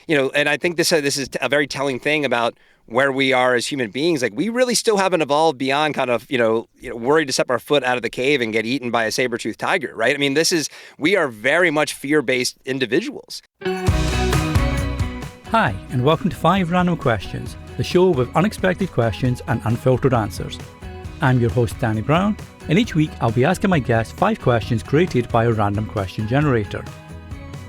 and I think this is a very telling thing about where we are as human beings. Like, we really still haven't evolved beyond kind of, worried to step our foot out of the cave and get eaten by a saber-toothed tiger, right? I mean, we are very much fear-based individuals. Hi, and welcome to 5 Random Questions, the show with unexpected questions and unfiltered answers. I'm your host, Danny Brown, and each week I'll be asking my guests 5 questions created by a random question generator.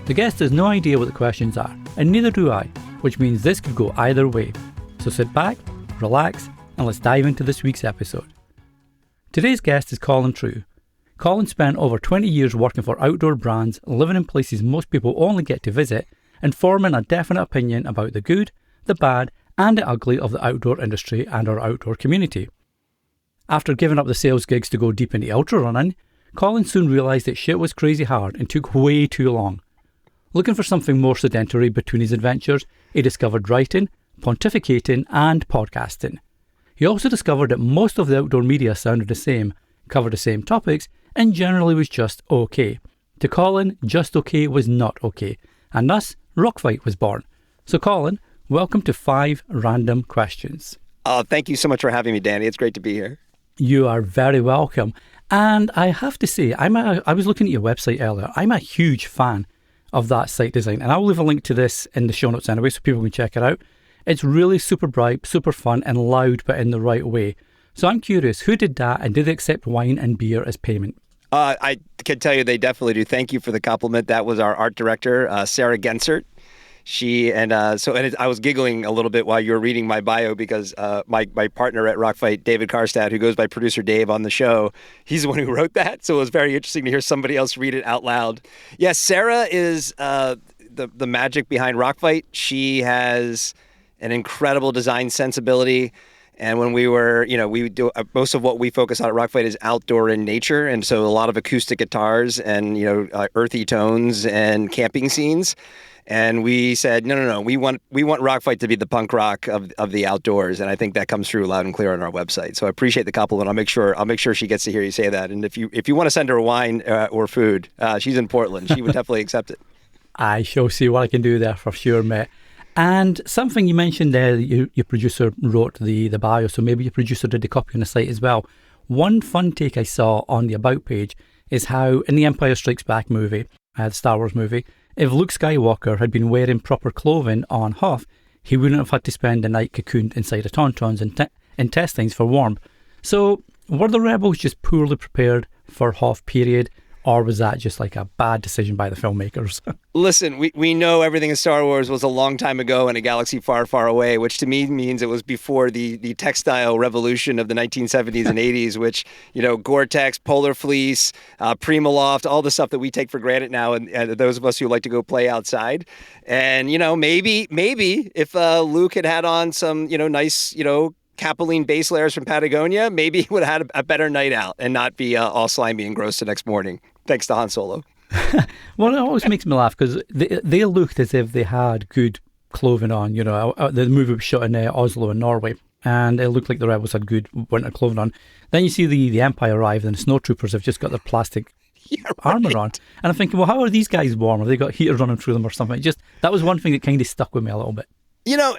The guest has no idea what the questions are, and neither do I, which means this could go either way. So sit back, relax, and let's dive into this week's episode. Today's guest is Colin True. Colin spent over 20 years working for outdoor brands, living in places most people only get to visit, and forming a definite opinion about the good, the bad, and the ugly of the outdoor industry and our outdoor community. After giving up the sales gigs to go deep into ultrarunning, Colin soon realised that shit was crazy hard and took way too long. Looking for something more sedentary between his adventures, he discovered writing, pontificating, and podcasting. He also discovered that most of the outdoor media sounded the same, covered the same topics, and generally was just okay. To Colin, just okay was not okay, and thus Rockfight was born. So Colin, welcome to 5 Random Questions. Oh, thank you so much for having me, Danny. It's great to be here. You are very welcome. And I have to say, I was looking at your website earlier. I'm a huge fan of that site design, and I'll leave a link to this in the show notes anyway so people can check it out. It's really super bright, super fun, and loud, but in the right way. So I'm curious, who did that, and did they accept wine and beer as payment? I can tell you they definitely do. Thank you for the compliment. That was our art director, Sarah Gensert. I was giggling a little bit while you were reading my bio because my partner at Rockfight, David Karstad, who goes by Producer Dave on the show, he's the one who wrote that. So it was very interesting to hear somebody else read it out loud. Yes, Sarah is the magic behind Rockfight. She has an incredible design sensibility. And when we were, we do most of what we focus on at Rockfight is outdoor in nature. And so a lot of acoustic guitars and, earthy tones and camping scenes. And we said, no, we want Rockfight to be the punk rock of the outdoors. And I think that comes through loud and clear on our website. So I appreciate the compliment. I'll make sure she gets to hear you say that. And if you want to send her wine or food, she's in Portland. She would definitely accept it. I shall see what I can do there for sure, mate. And something you mentioned there, your producer wrote the bio, so maybe your producer did the copy on the site as well. One fun take I saw on the About page is how in the Empire Strikes Back movie, the Star Wars movie, if Luke Skywalker had been wearing proper clothing on Hoth, he wouldn't have had to spend the night cocooned inside a Tauntaun's intestines for warmth. So were the rebels just poorly prepared for Hoth period? Or was that just like a bad decision by the filmmakers? Listen, we know everything in Star Wars was a long time ago in a galaxy far, far away, which to me means it was before the textile revolution of the 1970s and 80s, which, Gore-Tex, Polar Fleece, Primaloft, all the stuff that we take for granted now, and those of us who like to go play outside. And, maybe if Luke had on some, nice, Capilene base layers from Patagonia, maybe he would have had a better night out and not be all slimy and gross the next morning. Thanks to Han Solo. Well, it always makes me laugh because they looked as if they had good clothing on. The movie was shot in Oslo in Norway, and it looked like the rebels had good winter clothing on. Then you see the Empire arrive, and the snowtroopers have just got their plastic armour on. And I'm thinking, well, how are these guys warm? Have they got heaters running through them or something? That was one thing that kind of stuck with me a little bit.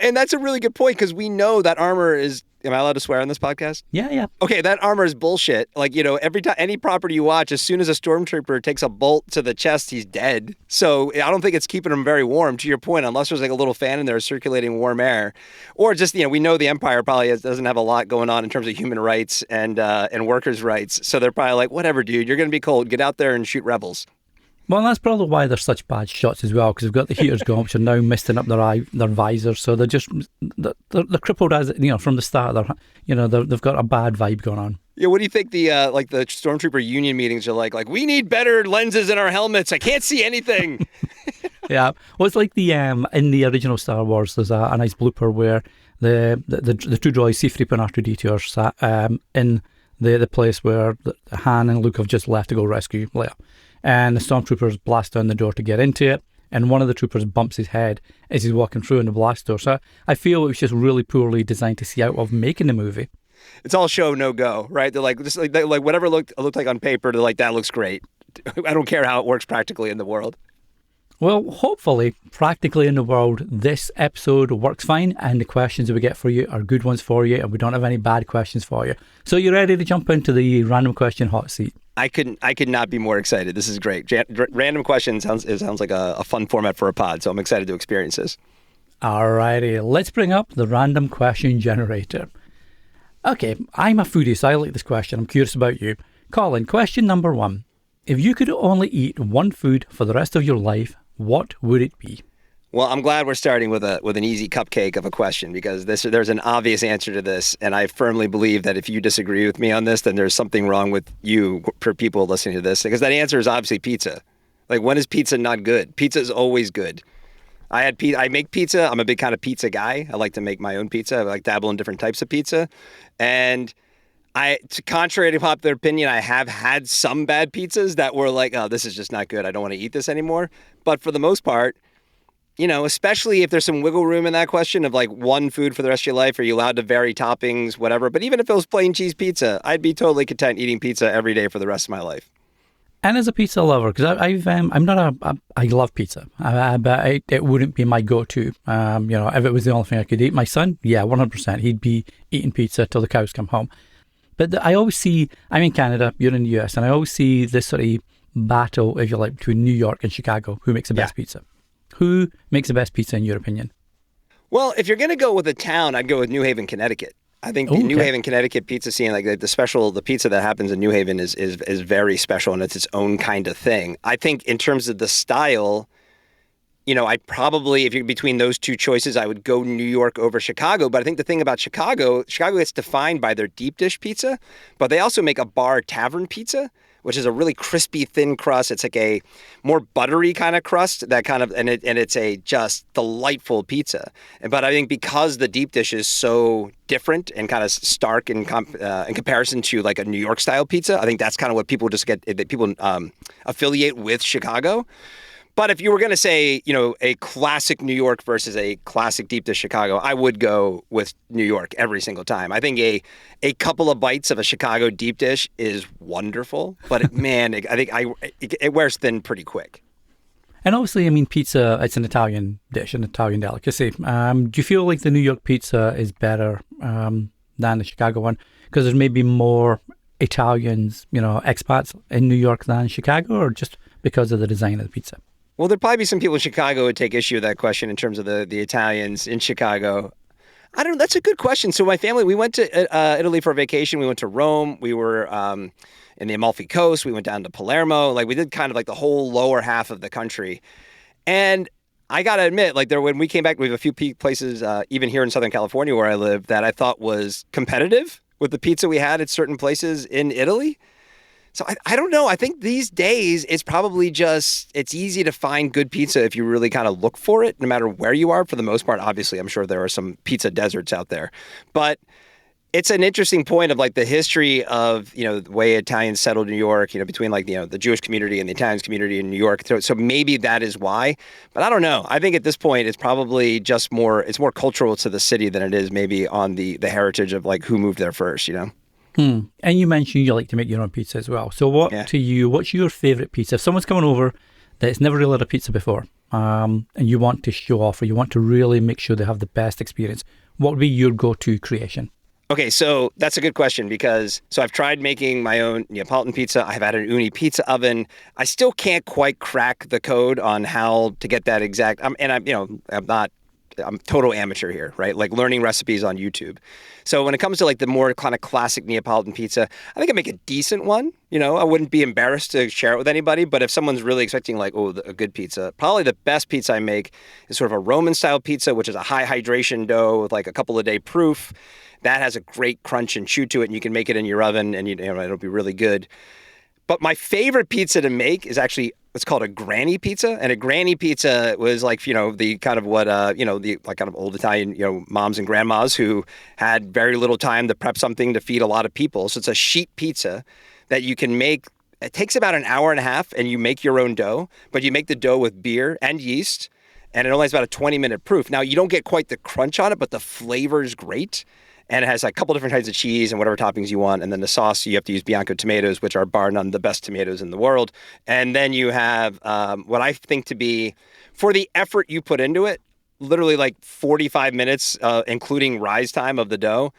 And that's a really good point because we know that armor is. Am I allowed to swear on this podcast? Yeah. Okay, that armor is bullshit. Like, every time, any property you watch, as soon as a stormtrooper takes a bolt to the chest, he's dead. So I don't think it's keeping him very warm, to your point, unless there's like a little fan in there circulating warm air. Or just, we know the Empire probably doesn't have a lot going on in terms of human rights and workers' rights. So they're probably like, whatever, dude, you're going to be cold. Get out there and shoot rebels. Well, that's probably why they're such bad shots as well, because they've got the heaters going, which are now misting up their visors. So they're crippled as from the start. They've got a bad vibe going on. Yeah, what do you think the stormtrooper union meetings are like? Like, we need better lenses in our helmets. I can't see anything. Yeah, well, it's like in the original Star Wars. There's a nice blooper where the two droids, C-3PO and R2-D2, are sat in the place where Han and Luke have just left to go rescue Leia. And the stormtroopers blast down the door to get into it, and one of the troopers bumps his head as he's walking through in the blast door. So I feel it was just really poorly designed to see out of making the movie. It's all show, no go, right? They're like, just like whatever looked like on paper, they're like, that looks great. I don't care how it works practically in the world. Well, hopefully, practically in the world, this episode works fine and the questions that we get for you are good ones for you and we don't have any bad questions for you. So you're ready to jump into the random question hot seat? I could not be more excited. This is great. Random questions sounds like a fun format for a pod, so I'm excited to experience this. Alrighty, let's bring up the random question generator. Okay, I'm a foodie, so I like this question. I'm curious about you. Colin, question number 1. If you could only eat one food for the rest of your life, what would it be? Well, I'm glad we're starting with an easy cupcake of a question because there's an obvious answer to this, and I firmly believe that if you disagree with me on this, then there's something wrong with you for people listening to this, because that answer is obviously pizza. Like, when is pizza not good? Pizza is always good. I make pizza. I'm a big kind of pizza guy. I like to make my own pizza. I like dabble in different types of pizza, and contrary to popular opinion, I have had some bad pizzas that were like, oh, this is just not good. I don't want to eat this anymore. But for the most part, especially if there's some wiggle room in that question of like one food for the rest of your life, are you allowed to vary toppings, whatever. But even if it was plain cheese pizza, I'd be totally content eating pizza every day for the rest of my life. And as a pizza lover, because I love pizza, but it wouldn't be my go-to. If it was the only thing I could eat, my son, 100%, he'd be eating pizza till the cows come home. But I always see, I'm in Canada, you're in the US, and I always see this sort of battle, if you like, between New York and Chicago. Who makes the best pizza? Who makes the best pizza in your opinion? Well, if you're going to go with a town, I'd go with New Haven, Connecticut. I think the New Haven, Connecticut pizza scene, like the pizza that happens in New Haven is very special and it's its own kind of thing. I think in terms of the style, I'd probably, if you're between those two choices, I would go New York over Chicago. But I think the thing about Chicago gets defined by their deep dish pizza, but they also make a bar tavern pizza, which is a really crispy, thin crust. It's like a more buttery kind of crust, and it's a just delightful pizza. But I think because the deep dish is so different and kind of stark in comparison to like a New York style pizza, I think that's kind of what people affiliate with Chicago. But if you were going to say, a classic New York versus a classic deep dish Chicago, I would go with New York every single time. I think a couple of bites of a Chicago deep dish is wonderful, but I think it wears thin pretty quick. And obviously, pizza, it's an Italian dish, an Italian delicacy. Do you feel like the New York pizza is better than the Chicago one? Because there's maybe more Italians, expats in New York than Chicago, or just because of the design of the pizza? Well, there'd probably be some people in Chicago who would take issue with that question in terms of the Italians in Chicago. I don't know. That's a good question. So my family, we went to Italy for a vacation. We went to Rome. We were in the Amalfi Coast. We went down to Palermo. Like, we did kind of like the whole lower half of the country. And I got to admit, like, when we came back, we have a few places, even here in Southern California where I live, that I thought was competitive with the pizza we had at certain places in Italy. So I don't know. I think these days it's probably it's easy to find good pizza if you really kind of look for it, no matter where you are. For the most part, obviously, I'm sure there are some pizza deserts out there. But it's an interesting point of like the history of, the way Italians settled New York, between like, the Jewish community and the Italian community in New York. So maybe that is why. But I don't know. I think at this point it's probably it's more cultural to the city than it is maybe on the heritage of like who moved there first, And you mentioned you like to make your own pizza as well. So what's your favorite pizza? If someone's coming over that's never really had a pizza before, and you want to show off or you want to really make sure they have the best experience, what would be your go-to creation? Okay, so that's a good question because I've tried making my own Neapolitan pizza. I've had an uni pizza oven. I still can't quite crack the code on how to get that exact. I'm total amateur here, right? Like learning recipes on YouTube. So when it comes to like the more kind of classic Neapolitan pizza, I think I make a decent one. I wouldn't be embarrassed to share it with anybody, but if someone's really expecting like, a good pizza, probably the best pizza I make is sort of a Roman style pizza, which is a high hydration dough with like a couple of day proof. That has a great crunch and chew to it, and you can make it in your oven and it'll be really good. But my favorite pizza to make is actually what's called a granny pizza. And a granny pizza was like, the kind of what, the like kind of old Italian, moms and grandmas who had very little time to prep something to feed a lot of people. So it's a sheet pizza that you can make. It takes about an hour and a half and you make your own dough, but you make the dough with beer and yeast. And it only has about a 20-minute proof. Now, you don't get quite the crunch on it, but the flavor is great. and it has like a couple different types of cheese and whatever toppings you want. And then the sauce, you have to use Bianco tomatoes, which are bar none the best tomatoes in the world. And then you have what I think to be, for the effort you put into it, literally like 45 minutes, including rise time of the dough.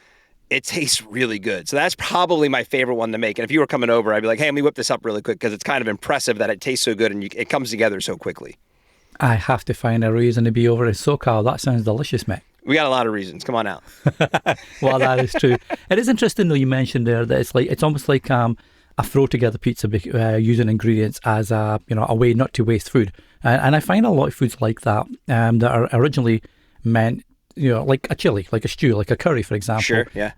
It tastes really good. So that's probably my favorite one to make. And if you were coming over, I'd be like, hey, let me whip this up really quick because it's kind of impressive that it tastes so good and it comes together so quickly. I have to find a reason to be over in SoCal. That sounds delicious, mate. We got a lot of reasons. Come on out. Well, that is true. It is interesting, though, you mentioned there that it's almost like a throw together pizza using ingredients as a way not to waste food. And I find a lot of foods like that that are originally meant, like a chili, like a stew, like a curry, for example. Sure, yeah.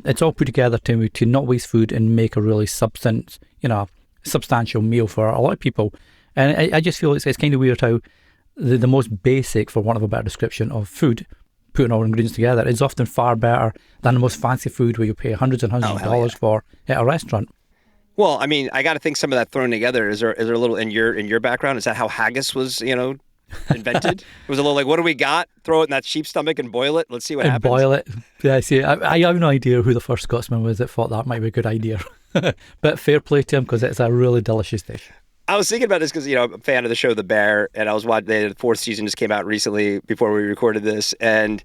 It's all put together to not waste food and make a really substantial meal for a lot of people. And I just feel it's kind of weird how the most basic, for want of a better description, of food, putting all ingredients together, is often far better than the most fancy food where you pay hundreds and hundreds of dollars for at a restaurant. Well, I mean, I got to think some of that thrown together. Is there a little in your background? Is that how haggis was, invented? It was a little like, what do we got? Throw it in that sheep's stomach and boil it. Let's see what happens. Boil it. Yeah, see, I have no idea who the first Scotsman was that thought that might be a good idea. But fair play to him because it's a really delicious dish. I was thinking about this because, I'm a fan of the show The Bear, and I was watching, the fourth season just came out recently before we recorded this, and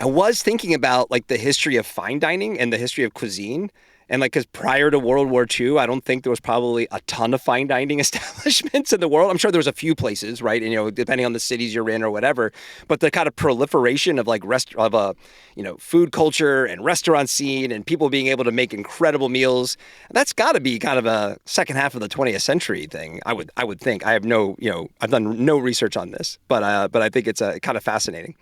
I was thinking about like the history of fine dining and the history of cuisine. And like, because prior to World War II, I don't think there was probably a ton of fine dining establishments in the world. I'm sure there was a few places, right? And, depending on the cities you're in or whatever. But the kind of proliferation of like food culture and restaurant scene and people being able to make incredible meals, that's got to be kind of a second half of the 20th century thing. I would think. I have I've done no research on this, but I think it's kind of fascinating.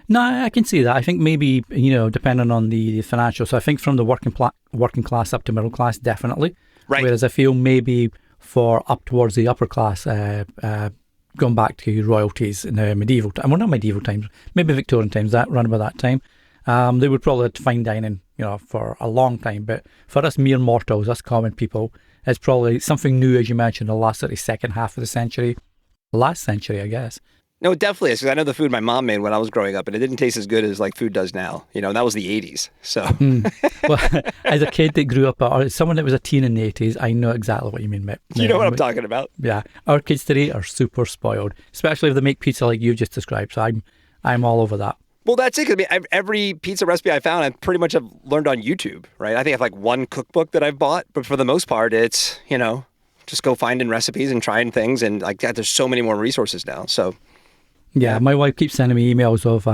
No, I can see that. I think maybe, depending on the financial. So I think from the working class up to middle class, definitely. Right. Whereas I feel maybe for up towards the upper class, going back to royalties in the medieval time, well, not medieval times, maybe Victorian times, that around about that time, they would probably have fine dining, for a long time. But for us mere mortals, us common people, it's probably something new, as you mentioned, the last second half of the century, last century, I guess. No, it definitely is, because I know the food my mom made when I was growing up, and it didn't taste as good as like food does now. That was the 80s. So, Well, as a kid that grew up, or someone that was a teen in the 80s, I know exactly what you mean, mate. You know what I'm talking about. Yeah, our kids today are super spoiled, especially if they make pizza like you've just described. So I'm all over that. Well, that's it. Because every pizza recipe I found, I pretty much have learned on YouTube, right? I think I have like one cookbook that I've bought, but for the most part, it's just go finding recipes and trying things, and like that. There's so many more resources now. So. Yeah, my wife keeps sending me emails of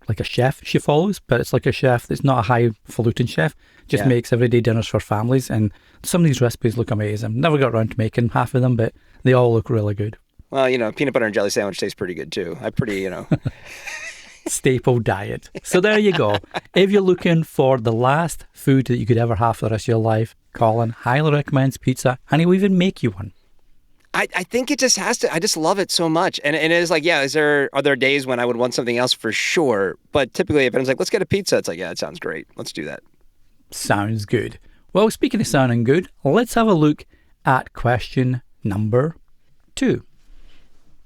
like a chef she follows, but it's like a chef that's not a highfalutin chef, just makes everyday dinners for families, and some of these recipes look amazing. Never got around to making half of them, but they all look really good. Well, peanut butter and jelly sandwich tastes pretty good too. Staple diet. So there you go. If you're looking for the last food that you could ever have for the rest of your life, Colin highly recommends pizza, and he'll even make you one. I think it just has to. I just love it so much, and it is like, are there days when I would want something else for sure? But typically, if anyone's like, let's get a pizza, it's like, yeah, it sounds great. Let's do that. Sounds good. Well, speaking of sounding good, let's have a look at question number 2.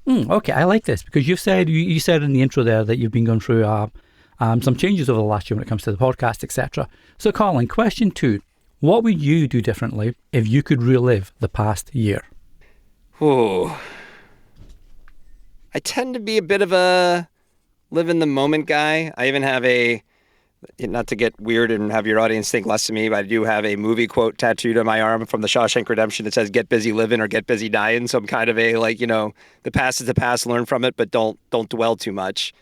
Okay, I like this because you said in the intro there that you've been going through some changes over the last year when it comes to the podcast, etc. So, Colin, question 2: what would you do differently if you could relive the past year? Ooh. I tend to be a bit of a live in the moment guy. I even have not to get weird and have your audience think less of me, but I do have a movie quote tattooed on my arm from the Shawshank Redemption that says, get busy living or get busy dying. So I'm kind of the past is the past, learn from it, but don't dwell too much.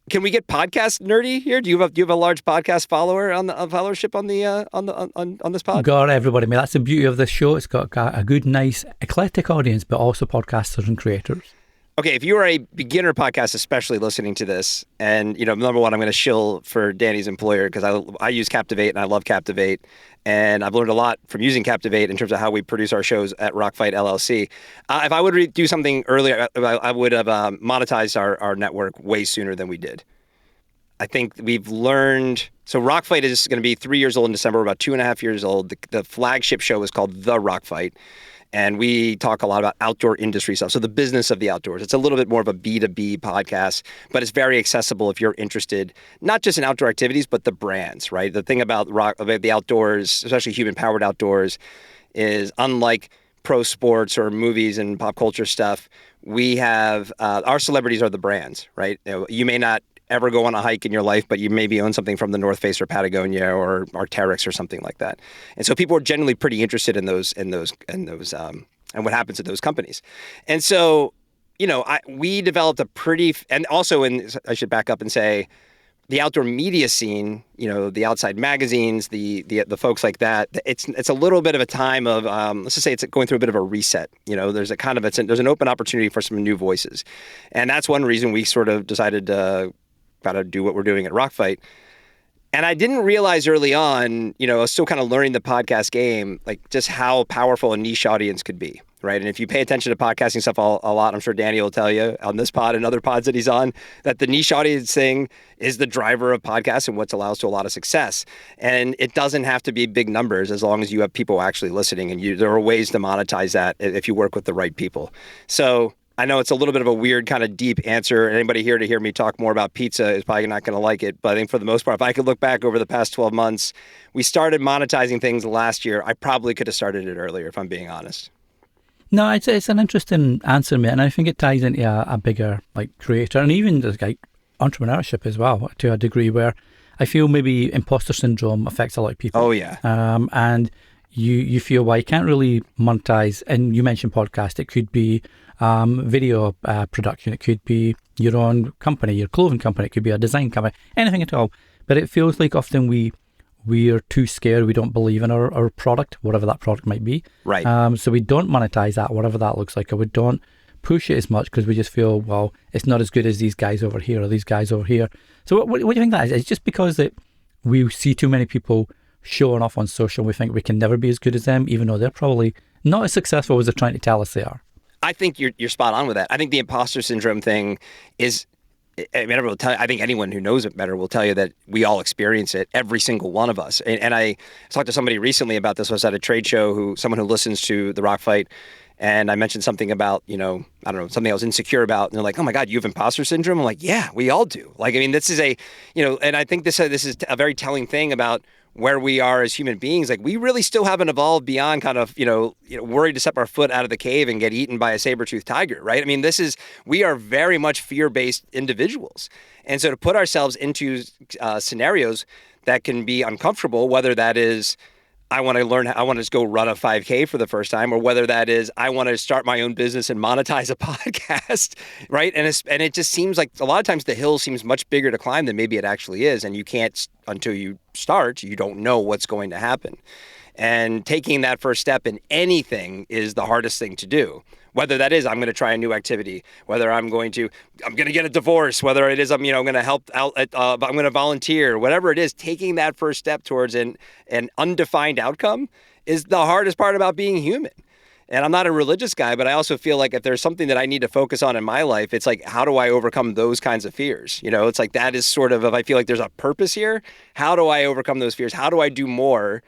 Can we get podcast nerdy here? Do you have a large podcast followership on this pod? Got everybody. I mean, that's the beauty of this show. It's got a good, nice, eclectic audience, but also podcasters and creators. Okay, if you are a beginner podcast, especially listening to this, and number one, I'm going to shill for Danny's employer because I use Captivate and I love Captivate, and I've learned a lot from using Captivate in terms of how we produce our shows at Rockfight LLC. If I would do something earlier, I would have monetized our network way sooner than we did. I think we've learned. So Rockfight is going to be 3 years old in December. We're about 2.5 years old. The flagship show is called The Rockfight. And we talk a lot about outdoor industry stuff. So the business of the outdoors. It's a little bit more of a B2B podcast, but it's very accessible if you're interested, not just in outdoor activities, but the brands, right? The thing about the outdoors, especially human-powered outdoors, is unlike pro sports or movies and pop culture stuff, we have, our celebrities are the brands, right? You may not ever go on a hike in your life, but you maybe own something from the North Face or Patagonia or Arc'teryx or something like that. And so people are generally pretty interested in those and what happens to those companies. And so, we developed and also I should back up and say, the outdoor media scene, the outside magazines, the folks like that, it's a little bit of a time of, let's just say it's going through a bit of a reset. There's there's an open opportunity for some new voices. And that's one reason we sort of decided to got to do what we're doing at Rockfight. And I didn't realize early on, I was still kind of learning the podcast game, like just how powerful a niche audience could be, right? And if you pay attention to podcasting stuff a lot, I'm sure Danny will tell you on this pod and other pods that he's on, that the niche audience thing is the driver of podcasts and what allows to a lot of success. And it doesn't have to be big numbers as long as you have people actually listening, and there are ways to monetize that if you work with the right people. So I know it's a little bit of a weird kind of deep answer. Anybody here to hear me talk more about pizza is probably not going to like it. But I think for the most part, if I could look back over the past 12 months, we started monetizing things last year. I probably could have started it earlier, if I'm being honest. No, it's an interesting answer, mate. And I think it ties into a bigger creator and even entrepreneurship as well, to a degree, where I feel maybe imposter syndrome affects a lot of people. Oh, yeah. And you feel, well, you can't really monetize. And you mentioned podcast. It could be video production. It could be your own company, your clothing company. It could be a design company, anything at all. But it feels like often we are too scared. We don't believe in our product, whatever that product might be. Right. So we don't monetize that, whatever that looks like, or we don't push it as much because we just feel, well, it's not as good as these guys over here or these guys over here. So what do you think that is? It's just because that we see too many people showing off on social, and we think we can never be as good as them, even though they're probably not as successful as they're trying to tell us they are. I think you're spot on with that. I think the imposter syndrome thing is, everyone will tell you, I think anyone who knows it better will tell you that we all experience it, every single one of us. And I talked to somebody recently about this. I was at a trade show, someone who listens to the Rockfight, and I mentioned something about, I don't know, something I was insecure about. And they're like, oh my God, you have imposter syndrome? I'm like, yeah, we all do. This is and I think this is a very telling thing about where we are as human beings. Like, we really still haven't evolved beyond kind of, worried to step our foot out of the cave and get eaten by a saber-toothed tiger, right? We are very much fear-based individuals. And so to put ourselves into scenarios that can be uncomfortable, whether that is, I want to just go run a 5K for the first time, or whether that is, I want to start my own business and monetize a podcast, right? And it just seems like a lot of times the hill seems much bigger to climb than maybe it actually is. And you can't, until you start, you don't know what's going to happen. And taking that first step in anything is the hardest thing to do. Whether that is, I'm going to try a new activity, whether I'm going to get a divorce, whether it is, I'm going to help out, I'm going to volunteer, whatever it is, taking that first step towards an undefined outcome is the hardest part about being human. And I'm not a religious guy, but I also feel like if there's something that I need to focus on in my life, it's like, how do I overcome those kinds of fears? It's like, that is sort of, if I feel like there's a purpose here, how do I overcome those fears? How do I do more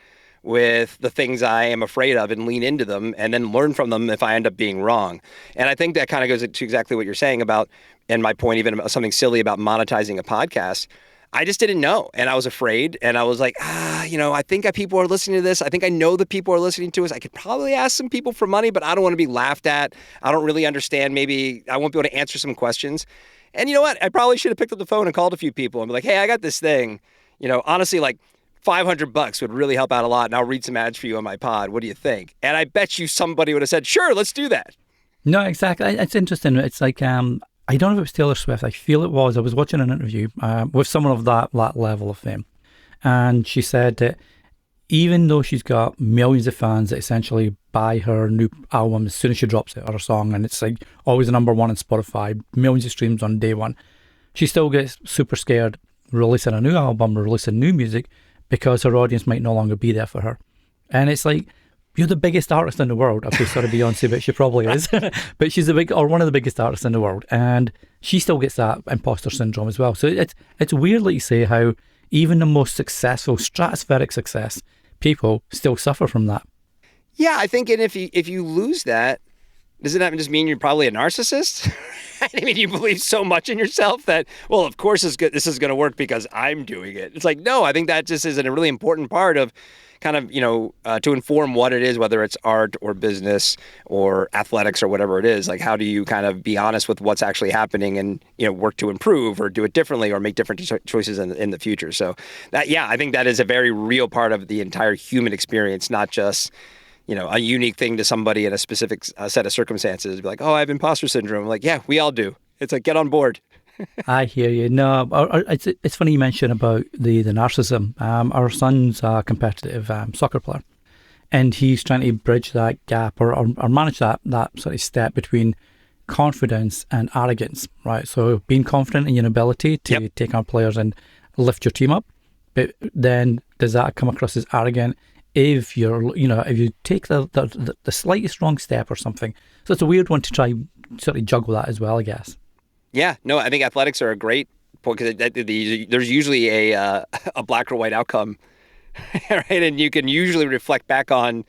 with the things I am afraid of and lean into them and then learn from them if I end up being wrong? And I think that kind of goes to exactly what you're saying about, and my point, even about something silly about monetizing a podcast. I just didn't know. And I was afraid. And I was like, I think people are listening to this. I think I know that people are listening to us. I could probably ask some people for money, but I don't want to be laughed at. I don't really understand. Maybe I won't be able to answer some questions. And you know what? I probably should have picked up the phone and called a few people and be like, hey, I got this thing. Honestly, like, $500 would really help out a lot, and I'll read some ads for you on my pod. What do you think? And I bet you somebody would have said, sure, let's do that. No, exactly. It's interesting. It's like, I don't know if it was Taylor Swift. I feel it was. I was watching an interview with someone of that level of fame. And she said that even though she's got millions of fans that essentially buy her new album as soon as she drops it, or a song, and it's like always the number one on Spotify, millions of streams on day one, she still gets super scared releasing a new album or releasing new music, because her audience might no longer be there for her. And it's like, you're the biggest artist in the world. Okay, sorry, Beyonce, but she probably is. But she's one of the biggest artists in the world. And she still gets that imposter syndrome as well. So it's weird, like you say, how even the most successful, stratospheric success, people still suffer from that. Yeah, I think, and if you lose that, doesn't that just mean you're probably a narcissist? I mean, you believe so much in yourself that, well, of course this is going to work because I'm doing it. It's like, no, I think that just is a really important part of kind of, to inform what it is, whether it's art or business or athletics or whatever it is. Like, how do you kind of be honest with what's actually happening and, work to improve or do it differently or make different choices in the future. So that, yeah, I think that is a very real part of the entire human experience, not just a unique thing to somebody in a specific set of circumstances. Be like, oh, I have imposter syndrome. I'm like, yeah, we all do. It's like, get on board. I hear you. No, it's funny you mentioned about the narcissism. Our son's a competitive soccer player, and he's trying to bridge that gap or manage that sort of step between confidence and arrogance, right? So being confident in your ability to take on players and lift your team up, but then does that come across as arrogant if if you take the slightest wrong step or something? So it's a weird one to try sort of juggle that as well, I guess. Yeah, no, I think athletics are a great point because there's usually a black or white outcome, right? And you can usually reflect back on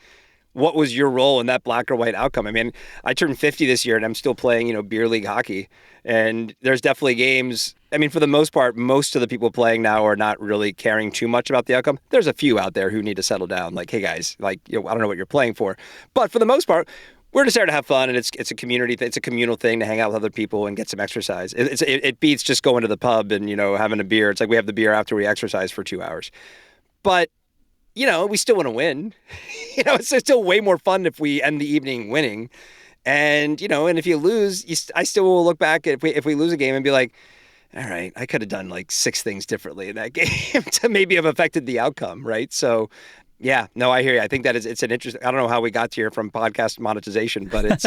what was your role in that black or white outcome. I mean, I turned 50 this year and I'm still playing, beer league hockey. And there's definitely games. I mean, for the most part, most of the people playing now are not really caring too much about the outcome. There's a few out there who need to settle down. Like, hey guys, I don't know what you're playing for. But for the most part, we're just there to have fun, and it's a community. It's a communal thing to hang out with other people and get some exercise. It beats just going to the pub and having a beer. It's like we have the beer after we exercise for 2 hours. But we still want to win. It's still way more fun if we end the evening winning. And and if you lose, I still will look back if we lose a game and be like, all right, I could have done like 6 things differently in that game to maybe have affected the outcome, right? So. Yeah, no, I hear you. I think that it's an interesting. I don't know how we got here from podcast monetization, but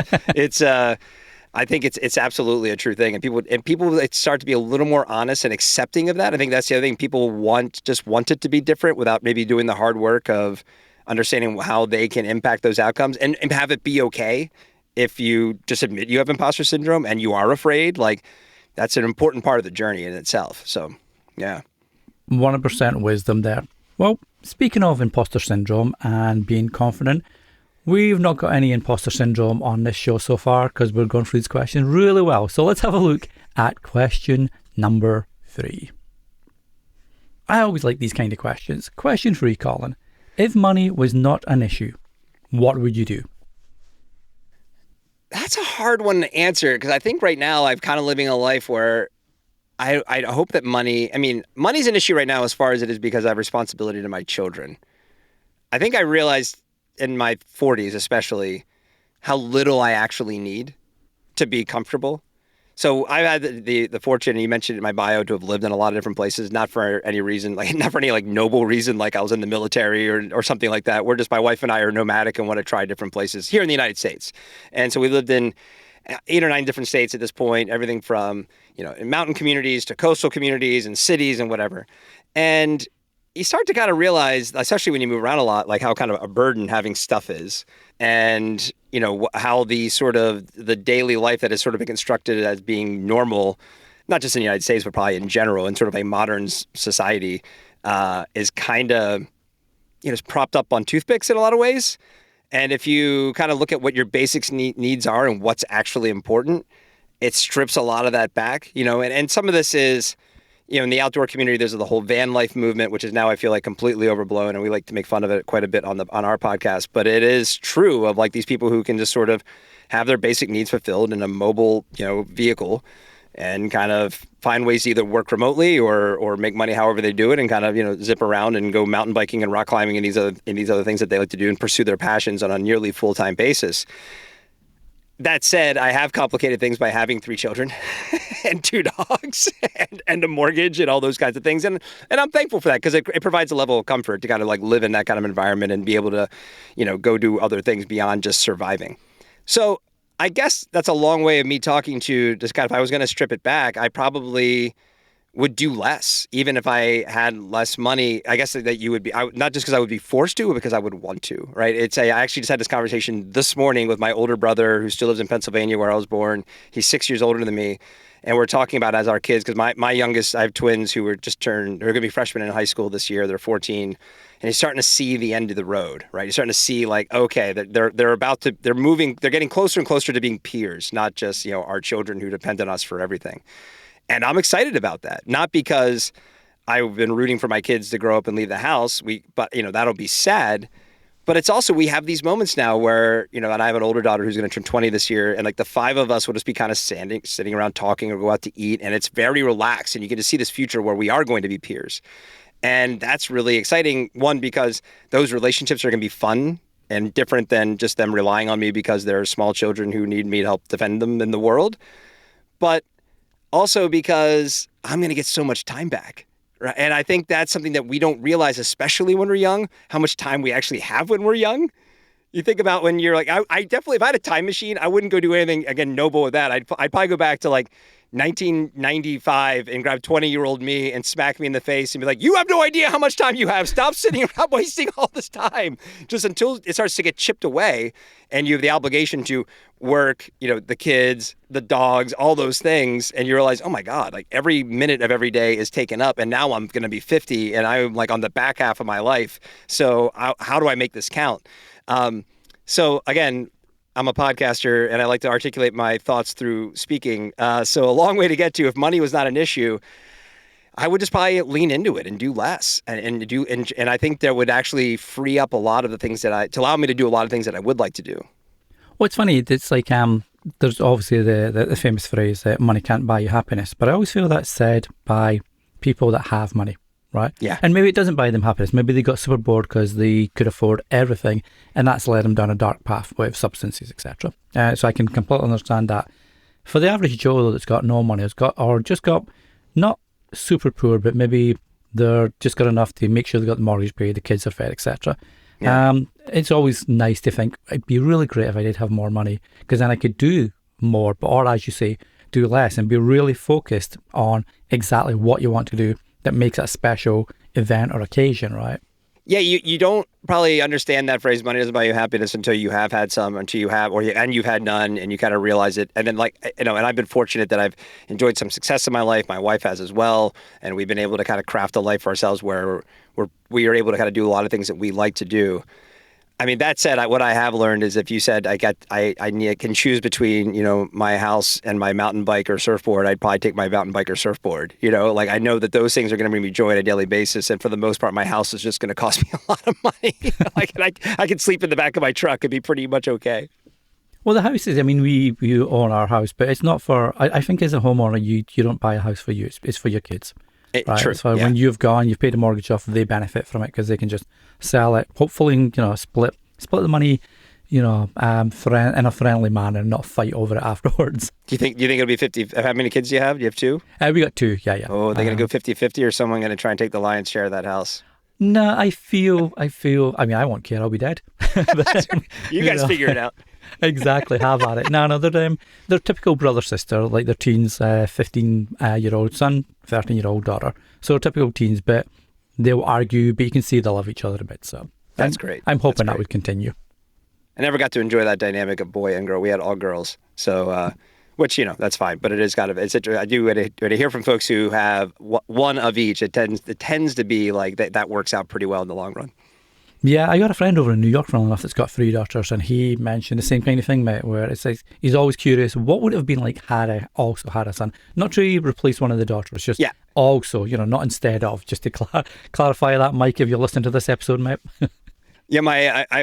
I think it's absolutely a true thing, and people start to be a little more honest and accepting of that. I think that's the other thing. People want it to be different without maybe doing the hard work of understanding how they can impact those outcomes and have it be okay if you just admit you have imposter syndrome and you are afraid. Like, that's an important part of the journey in itself. So, yeah. 100% wisdom there. Well, speaking of imposter syndrome and being confident, we've not got any imposter syndrome on this show so far because we're going through these questions really well. So let's have a look at question number 3. I always like these kind of questions. Question 3, Colin. If money was not an issue, what would you do? That's a hard one to answer because I think right now I'm kind of living a life where I hope that money's an issue right now as far as it is because I have responsibility to my children. I think I realized in my 40s especially how little I actually need to be comfortable. So I've had the fortune, and you mentioned in my bio, to have lived in a lot of different places, not for any reason, not for any noble reason, like I was in the military or something like that. We're just, my wife and I are nomadic and want to try different places here in the United States. And so we lived in 8 or 9 different states at this point, everything from, in mountain communities to coastal communities and cities and whatever. And you start to kind of realize, especially when you move around a lot, like how kind of a burden having stuff is. And, how the sort of the daily life that has sort of been constructed as being normal, not just in the United States, but probably in general, in sort of a modern society, is kind of, is propped up on toothpicks in a lot of ways. And if you kind of look at what your basics needs are and what's actually important, it strips a lot of that back, and some of this is, in the outdoor community, there's the whole van life movement, which is now, I feel like, completely overblown. And we like to make fun of it quite a bit on our podcast, but it is true of these people who can just sort of have their basic needs fulfilled in a mobile, vehicle and kind of find ways to either work remotely or make money however they do it and kind of, zip around and go mountain biking and rock climbing and these other things that they like to do and pursue their passions on a nearly full-time basis. That said, I have complicated things by having 3 children and 2 dogs and a mortgage and all those kinds of things. And I'm thankful for that because it provides a level of comfort to kind of live in that kind of environment and be able to, go do other things beyond just surviving. So I guess that's a long way of me talking to just kind of, if I was going to strip it back, I probably would do less, even if I had less money. I guess that you would be, not just because I would be forced to, but because I would want to, right? I actually just had this conversation this morning with my older brother who still lives in Pennsylvania where I was born. He's 6 years older than me. And we're talking about as our kids, because my youngest, I have twins who they're going to be freshmen in high school this year. They're 14. And he's starting to see the end of the road, right? He's starting to see like, okay, they're getting closer and closer to being peers, not just, our children who depend on us for everything. And I'm excited about that. Not because I've been rooting for my kids to grow up and leave the house, but that'll be sad. But it's also, we have these moments now where, and I have an older daughter who's going to turn 20 this year. And like the five of us will just be kind of sitting around talking or go out to eat. And it's very relaxed. And you get to see this future where we are going to be peers. And that's really exciting. One, because those relationships are going to be fun and different than just them relying on me because they're small children who need me to help defend them in the world. But also because I'm going to get so much time back. Right. And I think that's something that we don't realize, especially when we're young, how much time we actually have when we're young. You think about when you're like, I definitely, if I had a time machine, I wouldn't go do anything, again, noble with that. I'd probably go back to like 1995 and grab 20-year-old me and smack me in the face and be like, you have no idea how much time you have. Stop sitting around wasting all this time. Just until it starts to get chipped away and you have the obligation to work, the kids, the dogs, all those things. And you realize, oh my God, like every minute of every day is taken up. And now I'm going to be 50 and I'm like on the back half of my life. So how do I make this count? So again, I'm a podcaster and I like to articulate my thoughts through speaking. So a long way to get to, if money was not an issue, I would just probably lean into it and do less and I think that would actually free up a lot of the things to allow me to do a lot of things that I would like to do. Well, it's funny. It's like there's obviously the famous phrase that money can't buy you happiness, but I always feel that's said by people that have money, right? Yeah. And maybe it doesn't buy them happiness. Maybe they got super bored because they could afford everything, and that's led them down a dark path with substances, etc. So I can completely understand that. For the average Joe though, that's got no money, just got not super poor, but maybe they're just got enough to make sure they got the mortgage paid, the kids are fed, etc. Yeah. It's always nice to think it'd be really great if I did have more money, because then I could do more, or as you say, do less and be really focused on exactly what you want to do that makes it a special event or occasion, right? Yeah, you don't probably understand that phrase, money doesn't buy you happiness, until you have had some, until you have, and you've had none, and you kind of realize it. And then and I've been fortunate that I've enjoyed some success in my life. My wife has as well. And we've been able to kind of craft a life for ourselves where we are able to kind of do a lot of things that we like to do. I mean, that said, what I have learned is if you said I can choose between, my house and my mountain bike or surfboard, I'd probably take my mountain bike or surfboard. Like I know that those things are going to bring me joy on a daily basis. And for the most part, my house is just going to cost me a lot of money. I can sleep in the back of my truck and be pretty much okay. Well, the house is, we own our house, but it's not for, I think as a homeowner, you don't buy a house for you. It's for your kids. Right? True. So when you've paid a mortgage off, they benefit from it because they can just sell it. Hopefully, split the money, in a friendly manner, and not fight over it afterwards. Do you think it'll be 50? How many kids do you have? Do you have two? We got two. Yeah. Oh, they're gonna go 50-50, or someone gonna try and take the lion's share of that house? No, I feel. I won't care. I'll be dead. You guys figure it out. Exactly, have at it. No, they're typical brother-sister, like they're teens, 15-year-old son, 13-year-old daughter. So they're typical teens, but they'll argue, but you can see they love each other a bit. So that's great. I'm hoping that would continue. I never got to enjoy that dynamic of boy and girl. We had all girls. So, which, that's fine, but it is kind of, I do when I hear from folks who have one of each, it tends to be like that works out pretty well in the long run. Yeah, I got a friend over in New York, funnily enough, that's got 3 daughters, and he mentioned the same kind of thing, mate, where it's like he's always curious, what would it have been like had I also had a son? Not to replace one of the daughters, just also, not instead of, just to clarify that, Mike, if you're listening to this episode, mate. Yeah,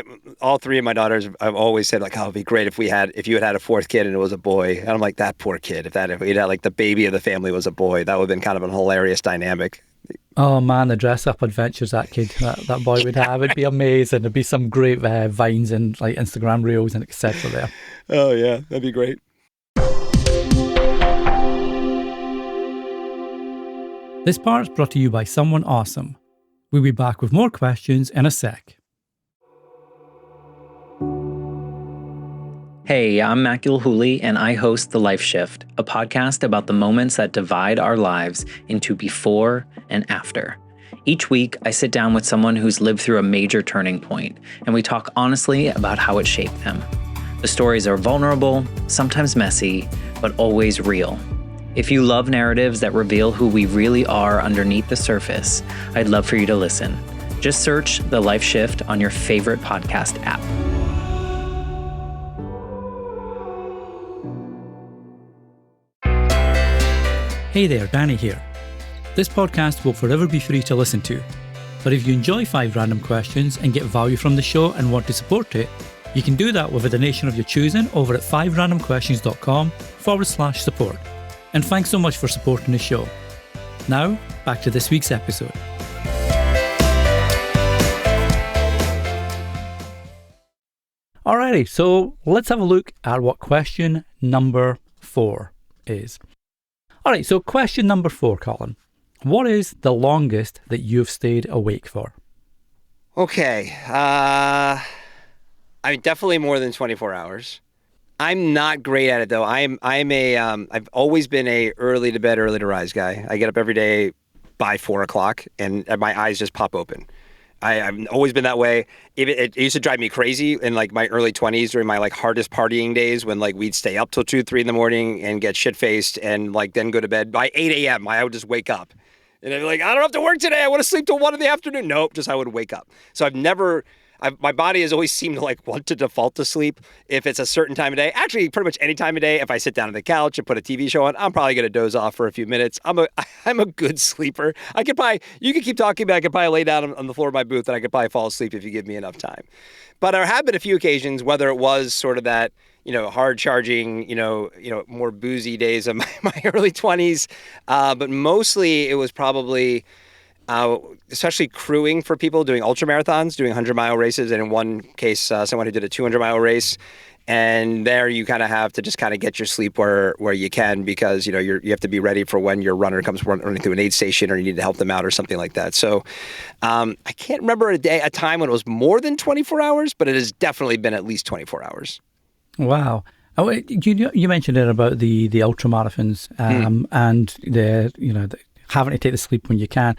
all 3 of my daughters, I've always said, like, oh, it'd be great if you had a 4th kid and it was a boy. And I'm like, that poor kid, if we'd had like the baby of the family was a boy, that would have been kind of a hilarious dynamic. Oh man, the dress-up adventures that boy would have, it'd be amazing. There'd be some great vines and like Instagram reels and etc. there. Oh yeah, that'd be great. This part's brought to you by someone awesome. We'll be back with more questions in a sec. Hey, I'm Matt Gilhooly, and I host The Life Shift, a podcast about the moments that divide our lives into before and after. Each week, I sit down with someone who's lived through a major turning point, and we talk honestly about how it shaped them. The stories are vulnerable, sometimes messy, but always real. If you love narratives that reveal who we really are underneath the surface, I'd love for you to listen. Just search The Life Shift on your favorite podcast app. Hey there, Danny here. This podcast will forever be free to listen to. But if you enjoy 5 Random Questions and get value from the show and want to support it, you can do that with a donation of your choosing over at 5randomquestions.com/support. And thanks so much for supporting the show. Now, back to this week's episode. Alrighty, so let's have a look at what question number 4 is. Alright, so question number 4, Colin. What is the longest that you've stayed awake for? Okay. Definitely more than 24 hours. I'm not great at it though. I've always been a early to bed, early to rise guy. I get up every day by 4 o'clock and my eyes just pop open. I've always been that way. It used to drive me crazy in like my early 20s during my like hardest partying days when like we'd stay up till 2, 3 in the morning and get shit faced and like then go to bed by 8 a.m. I would just wake up and I'd be like, I don't have to work today. I want to sleep till 1 in the afternoon. Nope, just I would wake up. So my body has always seemed to like want to default to sleep if it's a certain time of day. Actually, pretty much any time of day. If I sit down on the couch and put a TV show on, I'm probably going to doze off for a few minutes. I'm a good sleeper. You could keep talking, but I could probably lay down on the floor of my booth and I could probably fall asleep if you give me enough time. But there have been a few occasions, whether it was sort of that, hard charging, more boozy days of my early 20s. But mostly it was probably, especially crewing for people doing ultra marathons, doing 100-mile races. And in one case, someone who did a 200-mile race. And there you kind of have to just kind of get your sleep where you can, because, you have to be ready for when your runner comes running through an aid station or you need to help them out or something like that. So I can't remember a time when it was more than 24 hours, but it has definitely been at least 24 hours. Wow. Oh, you mentioned it about the ultra marathons and the having to take the sleep when you can.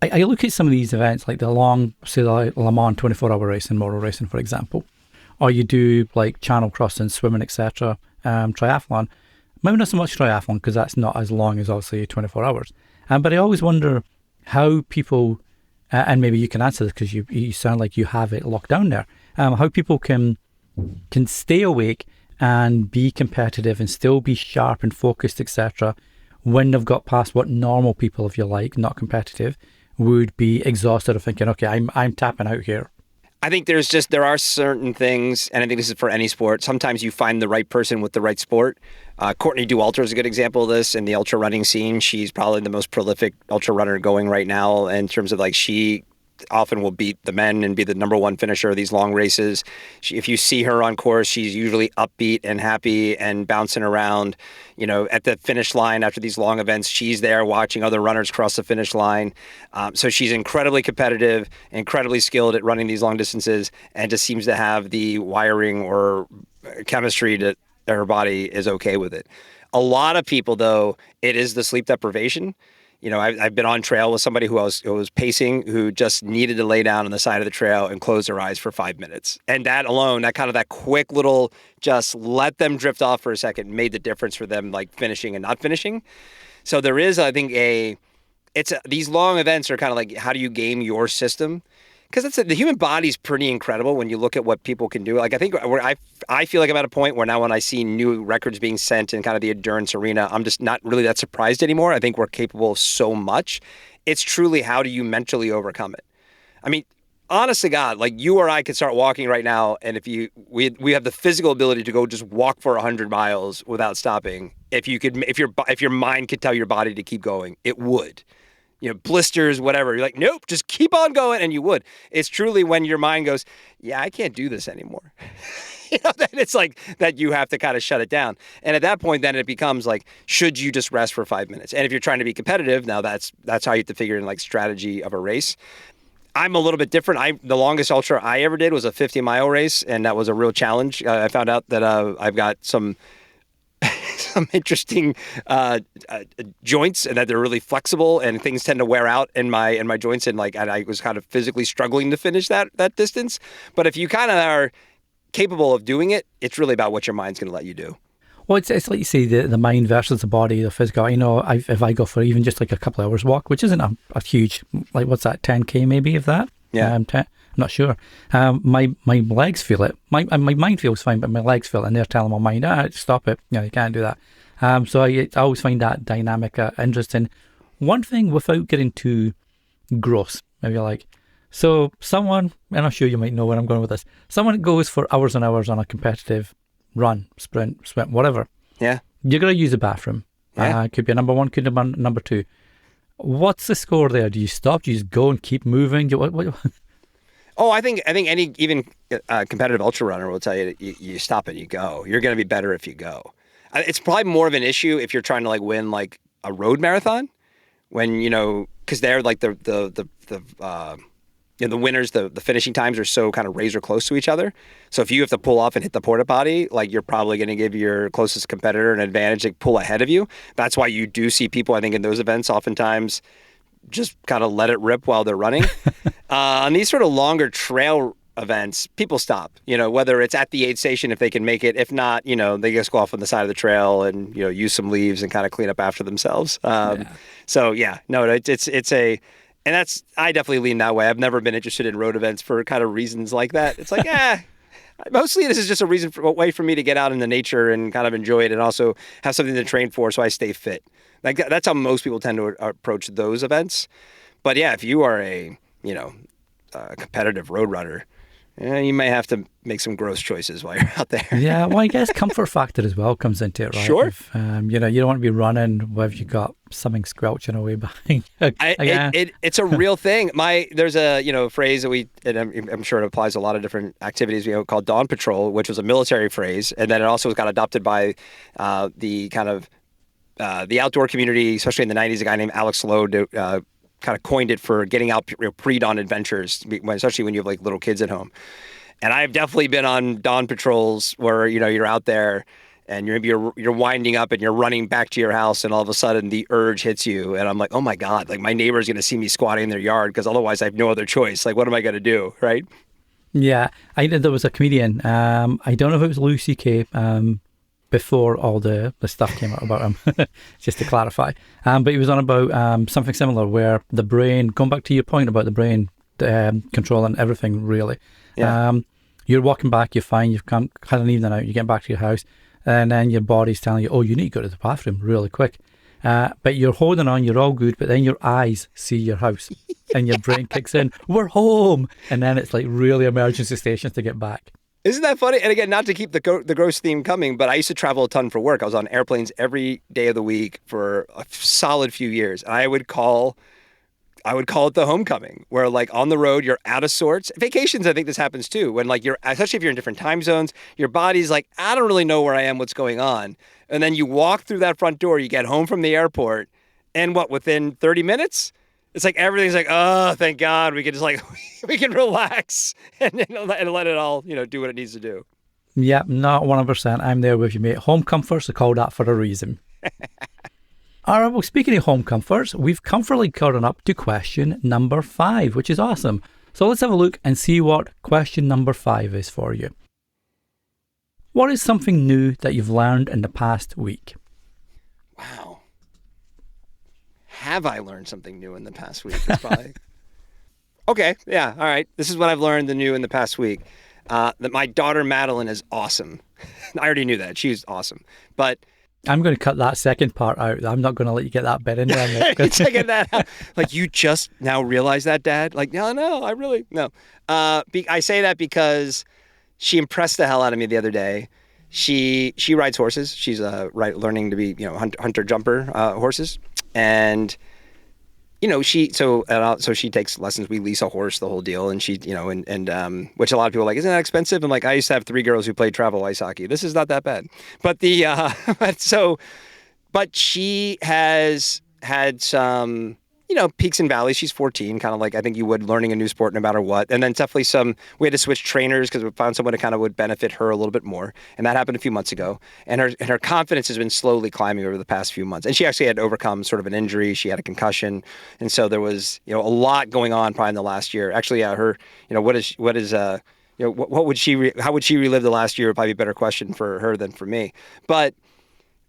I look at some of these events like the long, say the Le Mans 24-hour racing, motor racing, for example, or you do like channel crossing, swimming, etc., triathlon. Maybe not so much triathlon because that's not as long as obviously 24 hours. But I always wonder how people, and maybe you can answer this because you sound like you have it locked down there, how people can stay awake and be competitive and still be sharp and focused, etc., when they've got past what normal people, if you like, not competitive, would be exhausted of thinking, okay, I'm tapping out here. I think there are certain things, and I think this is for any sport. Sometimes you find the right person with the right sport. Courtney Dauwalter is a good example of this in the ultra running scene. She's probably the most prolific ultra runner going right now in terms of like she often will beat the men and be the number one finisher of these long races. If you see her on course, she's usually upbeat and happy and bouncing around. At the finish line after these long events, she's there watching other runners cross the finish line. So she's incredibly competitive, incredibly skilled at running these long distances, and just seems to have the wiring or chemistry that her body is okay with it. A lot of people, though, it is the sleep deprivation. I've been on trail with somebody who was pacing, who just needed to lay down on the side of the trail and close their eyes for 5 minutes. And that alone, that quick little, just let them drift off for a second, made the difference for them, like finishing and not finishing. So there is, I think, these long events are kind of like, how do you game your system? Because the human body's pretty incredible when you look at what people can do. Like, I think I feel like I'm at a point where now when I see new records being sent in kind of the endurance arena, I'm just not really that surprised anymore. I think we're capable of so much. It's truly, how do you mentally overcome it? I mean, honest to God, like you or I could start walking right now, and if we have the physical ability to go just walk for 100 miles without stopping. If your mind could tell your body to keep going, it would. Blisters, whatever. You're like, nope, just keep on going, and you would. It's truly when your mind goes, yeah, I can't do this anymore. Then it's like that you have to kind of shut it down. And at that point, then it becomes like, should you just rest for 5 minutes? And if you're trying to be competitive, now that's how you have to figure in like strategy of a race. I'm a little bit different. The longest ultra I ever did was a 50-mile race, and that was a real challenge. I found out that I've got some interesting joints, and that they're really flexible, and things tend to wear out in my joints, and I was kind of physically struggling to finish that distance. But if you kind of are capable of doing it, it's really about what your mind's going to let you do. Well, it's like you say, the mind versus the body, the physical. If I go for even just like a couple of hours walk, which isn't a huge, like what's that, 10K maybe, if that? Yeah. 10, I'm not sure. My legs feel it. My mind feels fine, but my legs feel it, and they're telling my mind, stop it. You can't do that. So I always find that dynamic interesting. One thing, without getting too gross, maybe like, so someone, and I'm sure you might know where I'm going with this, someone goes for hours and hours on a competitive run, sprint, swim, whatever. Yeah. You're going to use a bathroom. Yeah. Could be a number one, could be a number two. What's the score there? Do you stop? Do you just go and keep moving? What? Oh, I think any even competitive ultra runner will tell you that you stop and you go. You're going to be better if you go. It's probably more of an issue if you're trying to like win like a road marathon, when because they're like the winners, the finishing times are so kind of razor close to each other. So if you have to pull off and hit the porta potty, like you're probably going to give your closest competitor an advantage to pull ahead of you. That's why you do see people, I think, in those events oftentimes just kind of let it rip while they're running. On these sort of longer trail events, people stop, whether it's at the aid station if they can make it. If not, they just go off on the side of the trail and, use some leaves and kind of clean up after themselves. So yeah, no, and I definitely lean that way. I've never been interested in road events for kind of reasons like that. It's like, mostly this is just a way for me to get out in the nature and kind of enjoy it, and also have something to train for so I stay fit. Like that's how most people tend to approach those events. But yeah, if you are a competitive road runner, you may have to make some gross choices while you're out there. Yeah, well, I guess comfort factor as well comes into it, right? Sure. If, you don't want to be running where you got something squelching away behind. It's a real thing. There's a phrase that I'm sure it applies to a lot of different activities, called Dawn Patrol, which was a military phrase, and then it also got adopted by the kind of the outdoor community, especially in the 90s. A guy named Alex Lowe kind of coined it for getting out pre-dawn adventures, especially when you have like little kids at home. And I've definitely been on dawn patrols where you're out there and you're winding up and you're running back to your house, and all of a sudden the urge hits you, and I'm like, oh my god, like my neighbor's gonna see me squatting in their yard, because otherwise I have no other choice. Like, what am I gonna do, right? Yeah, there was a comedian. I don't know if it was Louis C.K. Before all the stuff came out about him, just to clarify. But he was on about something similar, where the brain, going back to your point about the brain controlling everything, really. Yeah. You're walking back, you're fine, you've had an evening out, you get back to your house, and then your body's telling you, oh, you need to go to the bathroom really quick. But you're holding on, you're all good, but then your eyes see your house, and your brain kicks in, we're home! And then it's like really emergency stations to get back. Isn't that funny? And again, not to keep the gross theme coming, but I used to travel a ton for work. I was on airplanes every day of the week for a solid few years. And I would call it the homecoming, where like on the road, you're out of sorts. Vacations, I think this happens too, when like especially if you're in different time zones, your body's like, I don't really know where I am, what's going on. And then you walk through that front door, you get home from the airport, and within 30 minutes, it's like everything's like, oh, thank God, we can just like, we can relax and let it all, do what it needs to do. Yeah, not 100%. I'm there with you, mate. Home comforts are called that for a reason. All right, well, speaking of home comforts, we've comfortably gotten up to question number 5, which is awesome. So let's have a look and see what question number 5 is for you. What is something new that you've learned in the past week? Wow. Have I learned something new in the past week? It's probably... Okay, yeah, all right. This is what I've learned in the past week. That my daughter Madeline is awesome. I already knew that. She's awesome. But I'm going to cut that second part out. I'm not going to let you get that bit in there. Get that out. Like, you just now realize that, Dad? Like, no, I really, no. I say that because she impressed the hell out of me the other day. She rides horses. She's learning to be, hunter-jumper horses. And, she takes lessons. We lease a horse, the whole deal. And she, and which a lot of people are like, isn't that expensive? I'm like, I used to have 3 girls who played travel ice hockey. This is not that bad. But but she has had some, peaks and valleys. She's 14, kind of like I think you would learning a new sport no matter what. And then definitely we had to switch trainers because we found someone who kind of would benefit her a little bit more. And that happened a few months ago. And her confidence has been slowly climbing over the past few months. And she actually had overcome sort of an injury. She had a concussion. And so there was, a lot going on probably in the last year. Actually, her, how would she relive the last year would probably be a better question for her than for me. But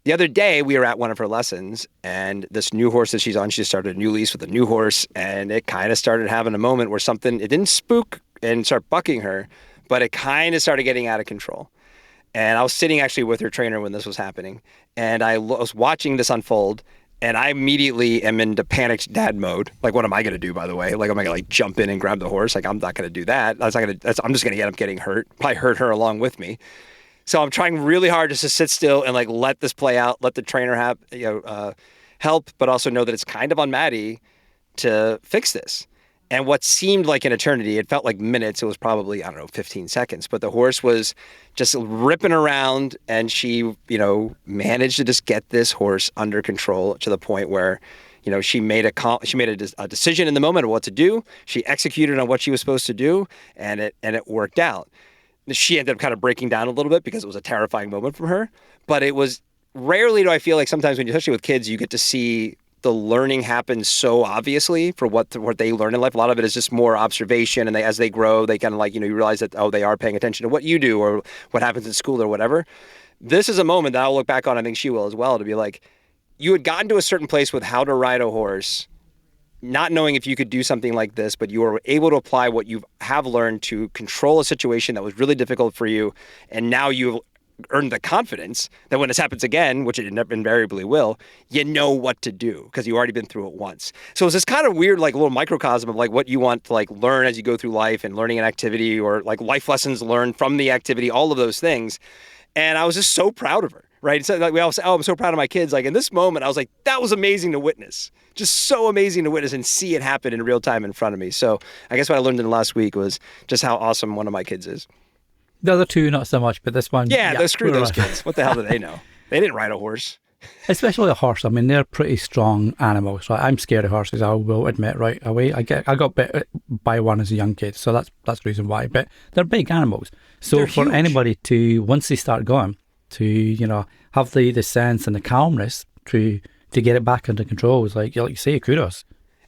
The other day, we were at one of her lessons, and this new horse that she's on, she started a new lease with a new horse, and it kind of started having a moment where it didn't spook and start bucking her, but it kind of started getting out of control. And I was sitting actually with her trainer when this was happening, and I was watching this unfold, and I immediately am into panicked dad mode. Like, what am I going to do, by the way? Like, am I going to jump in and grab the horse? Like, I'm not going to do that. I'm just going to end up getting hurt, probably hurt her along with me. So I'm trying really hard just to sit still and let this play out, let the trainer have, help, but also know that it's kind of on Maddie to fix this. And what seemed like an eternity, it felt like minutes. It was probably, 15 seconds. But the horse was just ripping around, and she, managed to just get this horse under control to the point where, she made a decision in the moment of what to do. She executed on what she was supposed to do, and it worked out. She ended up kind of breaking down a little bit because it was a terrifying moment for her. But it was rarely do I feel like sometimes when, especially with kids, you get to see the learning happen so obviously for what they learn in life. A lot of it is just more observation, and as they grow, they kind of you realize that, they are paying attention to what you do or what happens in school or whatever. This is a moment that I'll look back on, I think she will as well, to be like, you had gotten to a certain place with how to ride a horse, not knowing if you could do something like this, but you were able to apply what you have learned to control a situation that was really difficult for you. And now you've earned the confidence that when this happens again, which it invariably will, you know what to do because you've already been through it once. So it's this kind of weird, little microcosm of what you want to learn as you go through life and learning an activity or life lessons learned from the activity, all of those things. And I was just so proud of her. Right. So we all say, I'm so proud of my kids. In this moment, I was like, that was amazing to witness. Just so amazing to witness and see it happen in real time in front of me. So I guess what I learned in the last week was just how awesome one of my kids is. The other two, not so much, but this one. Yeah, screw those kids. What the hell do they know? They didn't ride a horse. Especially a horse. I mean, they're pretty strong animals. Right? I'm scared of horses, I will admit right away. I got bit by one as a young kid, so that's the reason why. But they're big animals. So they're for huge. Anybody to, once they start going, to have the sense and the calmness to get it back under control is like you say, kudos.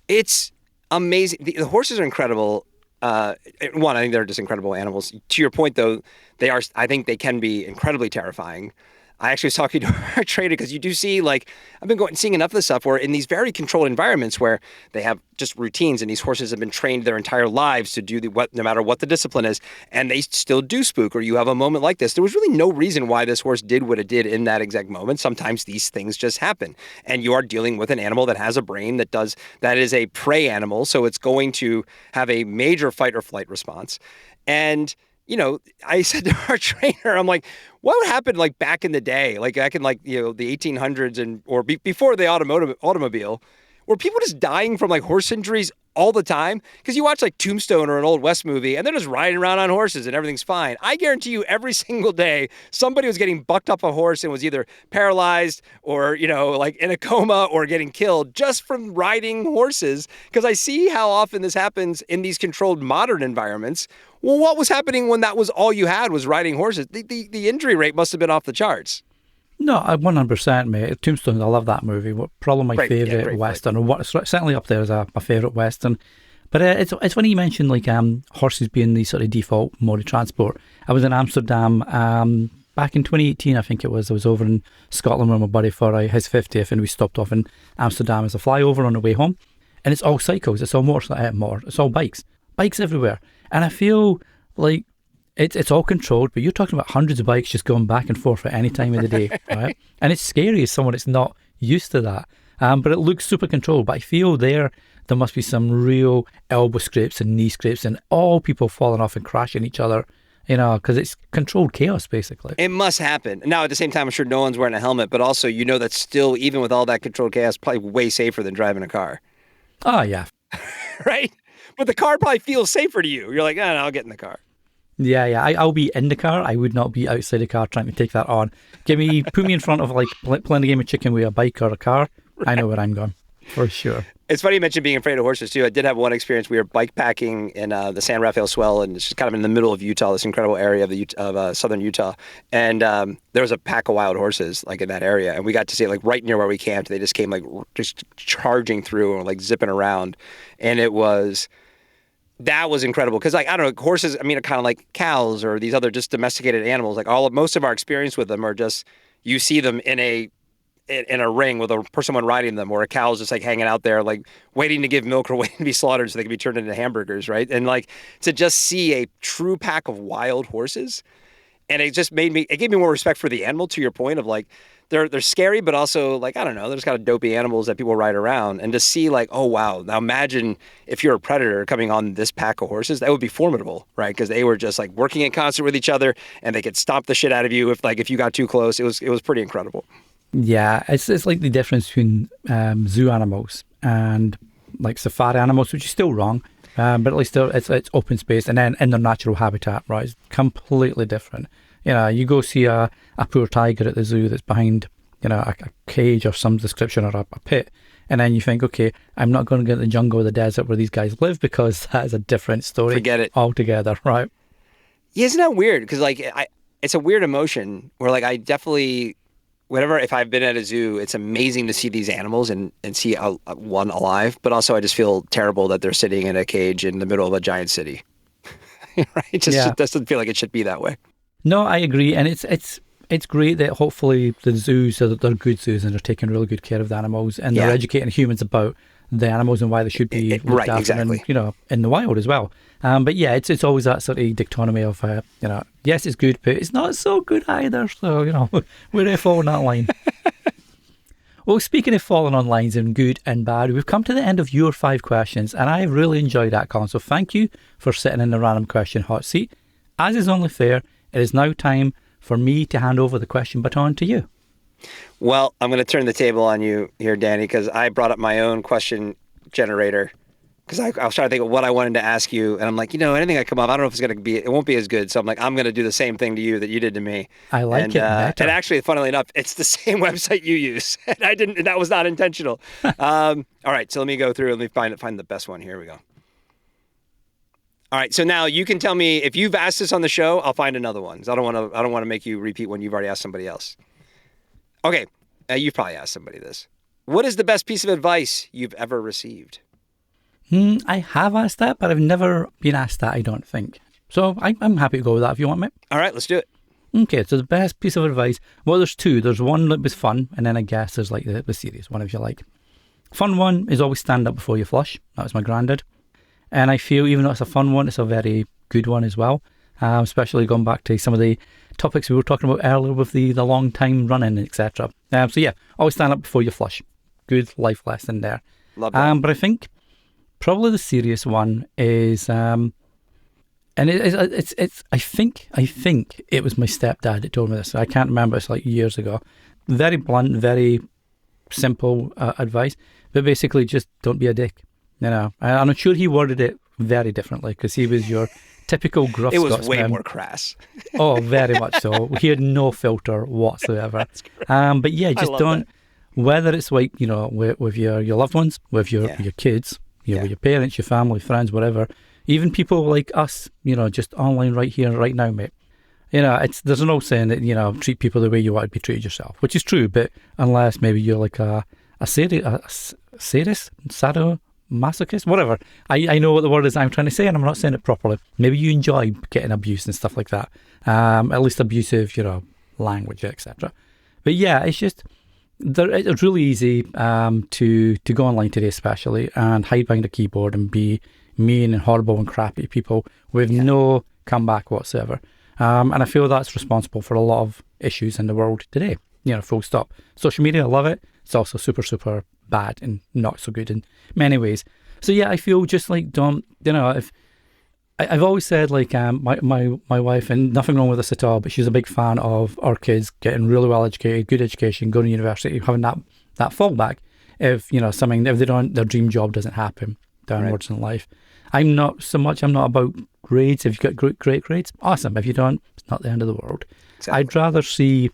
It's amazing. The horses are incredible. One, I think they're just incredible animals. To your point, though, I think they can be incredibly terrifying. I actually was talking to our trainer because you do see, I've been seeing enough of this stuff where in these very controlled environments where they have just routines and these horses have been trained their entire lives to do no matter what the discipline is, and they still do spook, or you have a moment like this. There was really no reason why this horse did what it did in that exact moment. Sometimes these things just happen, and you are dealing with an animal that has a brain that is a prey animal, so it's going to have a major fight or flight response. And I said to our trainer, I'm like, what would happen back in the day, back in the 1800s or before the automobile, were people just dying from horse injuries all the time? Because you watch Tombstone or an Old West movie and they're just riding around on horses and everything's fine. I guarantee you every single day somebody was getting bucked up a horse and was either paralyzed or, in a coma or getting killed just from riding horses. Because I see how often this happens in these controlled modern environments. Well, what was happening when that was all you had was riding horses? The injury rate must have been off the charts. No, 100%, mate. Tombstone, I love that movie. Probably my favourite Western. Certainly up there as my favourite Western. But it's when you mentioned horses being the sort of default mode of transport. I was in Amsterdam back in 2018, I think it was. I was over in Scotland with my buddy for his 50th, and we stopped off in Amsterdam as a flyover on the way home. And it's all cycles. It's all it's all bikes. Bikes everywhere. And I feel like it's all controlled, but you're talking about hundreds of bikes just going back and forth at any time of the day, right? And it's scary as someone that's not used to that. But it looks super controlled. But I feel there must be some real elbow scrapes and knee scrapes and all people falling off and crashing each other, because it's controlled chaos, basically. It must happen. Now, at the same time, I'm sure no one's wearing a helmet, but also that's still, even with all that controlled chaos, probably way safer than driving a car. Oh, yeah. Right? But the car probably feels safer to you. You're like, no, I'll get in the car. Yeah. I'll be in the car. I would not be outside the car trying to take that on. Put me in front of playing a game of chicken with a bike or a car. Right. I know where I'm going, for sure. It's funny you mentioned being afraid of horses too. I did have one experience. We were bike packing in the San Rafael Swell, and it's just kind of in the middle of Utah, this incredible area of southern Utah. And there was a pack of wild horses in that area, and we got to see it right near where we camped. They just came just charging through or zipping around, and that was incredible because I don't know, horses, I mean, are kind of like cows or these other just domesticated animals. Most of our experience with them are just, you see them in a in a ring with someone riding them, or a cow's just like hanging out there, like waiting to give milk or waiting to be slaughtered so they can be turned into hamburgers, right? And like to just see a true pack of wild horses, and it gave me more respect for the animal. To your point of like, they're scary, but also like, I don't know, they're just kind of dopey animals that people ride around. And to see like, oh wow, now imagine if you're a predator coming on this pack of horses, that would be formidable, right? Because they were just like working in concert with each other, and they could stomp the shit out of you if you got too close. It was pretty incredible. Yeah, it's like the difference between zoo animals and like safari animals, which is still wrong, but at least it's open space, and then in their natural habitat, right? It's completely different. You know, you go see a poor tiger at the zoo that's behind, you know, a cage of some description, or a pit, and then you think, okay, I'm not going to get in the jungle or the desert where these guys live, because that is a different story. Forget it altogether, right? Yeah, isn't that weird? Because like it's a weird emotion where like I definitely, if I've been at a zoo, it's amazing to see these animals and see one alive, but also I just feel terrible that they're sitting in a cage in the middle of a giant city. Right? It just doesn't feel like it should be that way. No, I agree, and it's great that hopefully the zoos they're good zoos, and they're taking really good care of the animals, and they're educating humans about the animals and why they should be looked after, exactly. And, you know, in the wild as well. But yeah, it's always that sort of dichotomy of you know, yes, it's good, but it's not so good either. So you know, we're there following that line. Well, speaking of falling on lines and good and bad, we've come to the end of your 5 questions, and I really enjoyed that, Colin. So thank you for sitting in the random question hot seat. As is only fair, it is now time for me to hand over the question baton to you. Well, I'm going to turn the table on you here, Danny, because I brought up my own question generator, because I was trying to think of what I wanted to ask you, and I'm like, you know, anything I come up, I don't know if it's going to be, it won't be as good. So I'm like, I'm going to do the same thing to you that you did to me. I like it better. And actually, funnily enough, it's the same website you use. And that was not intentional. All right, so let me go through and let me find the best one. Here we go. All right, so now you can tell me if you've asked this on the show. I'll find another one. I don't want to make you repeat when you've already asked somebody else. Okay, you've probably asked somebody this. What is the best piece of advice you've ever received? I have asked that, but I've never been asked that, I don't think. So I'm happy to go with that if you want me. All right, let's do it. Okay, so the best piece of advice, well, there's 2. There's one that was fun, and then I guess there's like the serious one, if you like. Fun one is always stand up before you flush. That was my granddad. And I feel even though it's a fun one, it's a very good one as well, especially going back to some of the topics we were talking about earlier with the long time running, etc. So yeah, always stand up before you flush. Good life lesson there. Love that. But I think probably the serious one is, and it's I think it was my stepdad that told me this. I can't remember. It's like years ago. Very blunt, very simple advice, but basically just don't be a dick. You know, and I'm sure he worded it very differently because he was your typical gruff It was Scotsman. way more crass. Oh, very much so. He had no filter whatsoever. But yeah, just don't. That. Whether it's like, you know, with your loved ones, with your kids, with your parents, your family, friends, whatever. Even people like us, you know, just online right here, right now, mate. You know, there's an old saying that, you know, treat people the way you want to be treated yourself, which is true. But unless maybe you're like a sadist, sadomasochist, whatever. I know what the word is I'm trying to say, and I'm not saying it properly. Maybe you enjoy getting abuse and stuff like that. At least abusive, you know, language, etc. But yeah, it's just it's really easy to go online today, especially, and hide behind a keyboard and be mean and horrible and crappy people with no comeback whatsoever. And I feel that's responsible for a lot of issues in the world today. You know, full stop. Social media, I love it. It's also super, super bad and not so good in many ways. So yeah, I feel just like don't, you know, if I've always said like my wife, and nothing wrong with this at all, but she's a big fan of our kids getting really well educated, good education, going to university, having that fallback if, you know, something, if they don't, their dream job doesn't happen downwards in life. I'm not about grades. If you've got great grades, awesome. If you don't, it's not the end of the world. Exactly. I'd rather see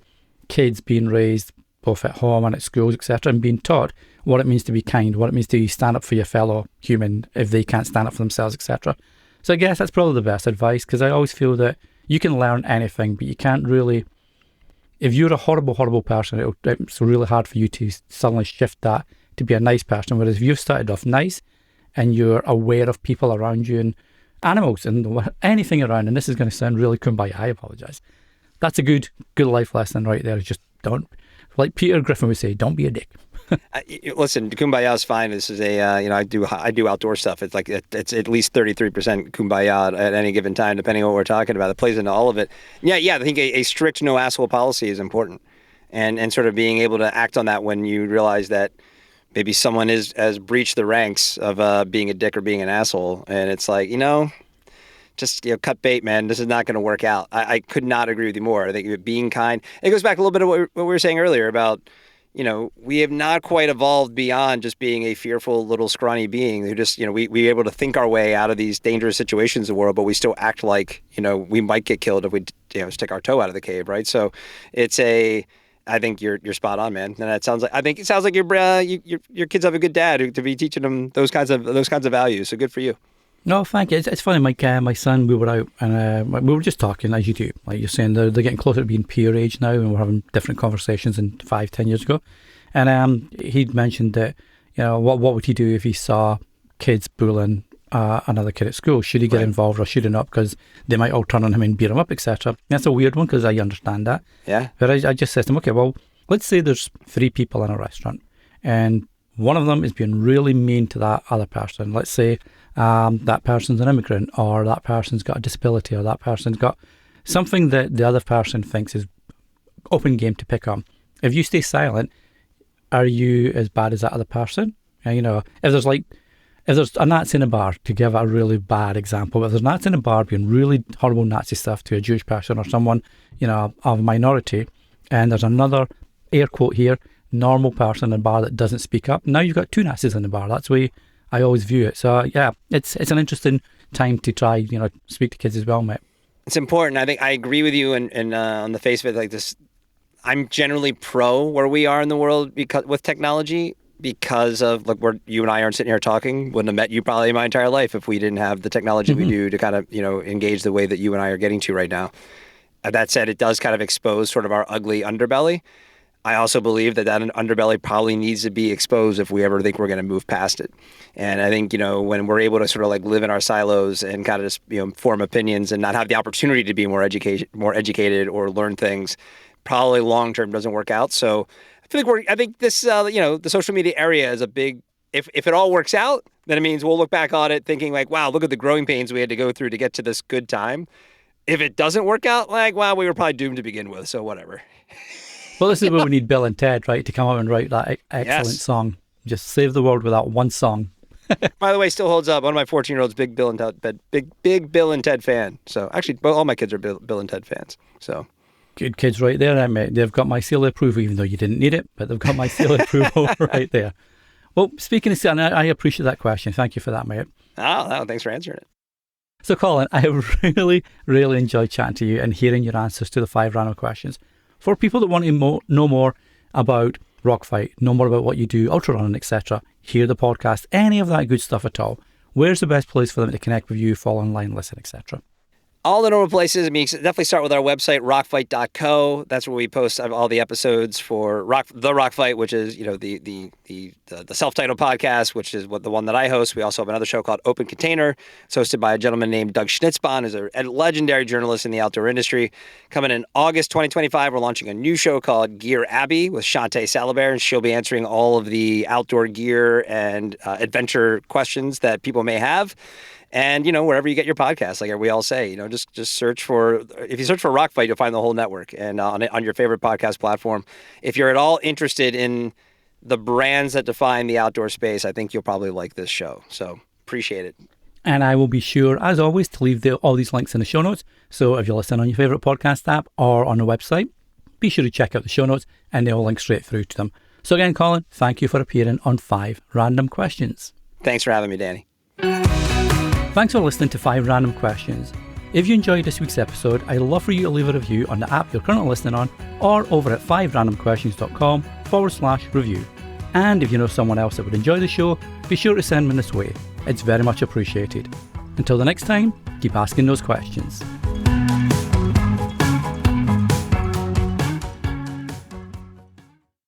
kids being raised both at home and at schools, etc., and being taught what it means to be kind, what it means to stand up for your fellow human if they can't stand up for themselves, etc. So I guess that's probably the best advice, because I always feel that you can learn anything, but you can't really, if you're a horrible, horrible person, it's really hard for you to suddenly shift that to be a nice person. Whereas if you've started off nice and you're aware of people around you and animals and anything around, and this is going to sound really kumbaya, I apologise. That's a good life lesson right there. Just don't Like Peter Griffin would say, don't be a dick. Listen, kumbaya is fine. This is I do outdoor stuff. It's like it's at least 33% kumbaya at any given time, depending on what we're talking about. It plays into all of it. Yeah. I think a strict no asshole policy is important, and sort of being able to act on that when you realize that maybe someone has breached the ranks of being a dick or being an asshole, and it's like just cut bait, man. This is not going to work out. I could not agree with you more. I think being kind. It goes back a little bit of what we were saying earlier about. We have not quite evolved beyond just being a fearful little scrawny being who just, we're able to think our way out of these dangerous situations in the world, but we still act like, we might get killed if we, stick our toe out of the cave, right? So I think you're spot on, man. And it sounds like your kids have a good dad to be teaching them those kinds of values. So good for you. No, thank you. It's funny, my son, we were out and we were just talking, as you do. Like you're saying, they're getting closer to being peer age now, and we're having different conversations than 5-10 years ago. And he'd mentioned that, what would he do if he saw kids bullying another kid at school? Should he get involved or should he not? Because they might all turn on him and beat him up, etc. That's a weird one because I understand that. Yeah. But I just said to him, okay, well, let's say there's 3 people in a restaurant and one of them is being really mean to that other person. Let's say that person's an immigrant, or that person's got a disability, or that person's got something that the other person thinks is open game to pick on. If you stay silent, are you as bad as that other person? If there's a Nazi in a bar, to give a really bad example, if there's Nazi in a bar being really horrible Nazi stuff to a Jewish person or someone, of a minority, and there's another, air quote here, normal person in a bar that doesn't speak up, now you've got 2 Nazis in the bar. That's the way I always view it. So yeah, it's an interesting time to try, speak to kids as well, mate. It's important. I think I agree with you, and on the face of it, like this, I'm generally pro where we are in the world with technology because of where you and I aren't sitting here talking. Wouldn't have met you probably my entire life if we didn't have the technology we do to kind of engage the way that you and I are getting to right now. That said, it does kind of expose sort of our ugly underbelly. I also believe that underbelly probably needs to be exposed if we ever think we're going to move past it. And I think, when we're able to sort of live in our silos and kind of just, form opinions and not have the opportunity to be more educated or learn things, probably long-term doesn't work out. So I think this, the social media area is a big, if it all works out, then it means we'll look back on it thinking wow, look at the growing pains we had to go through to get to this good time. If it doesn't work out, wow, we were probably doomed to begin with. So whatever. Well, this is where we need Bill and Ted, right, to come up and write that excellent song. Just save the world with that one song. By the way, still holds up. One of my 14-year-olds, big Bill and Ted fan. So actually, all my kids are Bill and Ted fans. So good kids right there, mate. They've got my seal of approval, even though you didn't need it, but they've got my seal of approval right there. Well, speaking of seal, I appreciate that question. Thank you for that, mate. Oh, thanks for answering it. So, Colin, I have really, really enjoyed chatting to you and hearing your answers to the 5 random questions. For people that want to know more about Rockfight, know more about what you do, ultrarunning, etc., hear the podcast, any of that good stuff at all, where's the best place for them to connect with you, follow online, listen, etc.? All the normal places. I mean, definitely start with our website, rockfight.co. That's where we post all the episodes for the Rock Fight, which is the self-titled podcast, which is the one that I host. We also have another show called Open Container. It's hosted by a gentleman named Doug Schnitzbahn, who's a legendary journalist in the outdoor industry. Coming in August 2025, we're launching a new show called Gear Abbey with Shantae Salabert, and she'll be answering all of the outdoor gear and adventure questions that people may have. And, wherever you get your podcasts, like we all say, just search for, if you search for Rock Fight, you'll find the whole network and on your favorite podcast platform. If you're at all interested in the brands that define the outdoor space, I think you'll probably like this show. So appreciate it. And I will be sure, as always, to leave all these links in the show notes. So if you listen on your favorite podcast app or on the website, be sure to check out the show notes and they'll link straight through to them. So again, Colin, thank you for appearing on 5 Random Questions. Thanks for having me, Danny. Thanks for listening to 5 Random Questions. If you enjoyed this week's episode, I'd love for you to leave a review on the app you're currently listening on or over at 5randomquestions.com/review. And if you know someone else that would enjoy the show, be sure to send them this way. It's very much appreciated. Until the next time, keep asking those questions.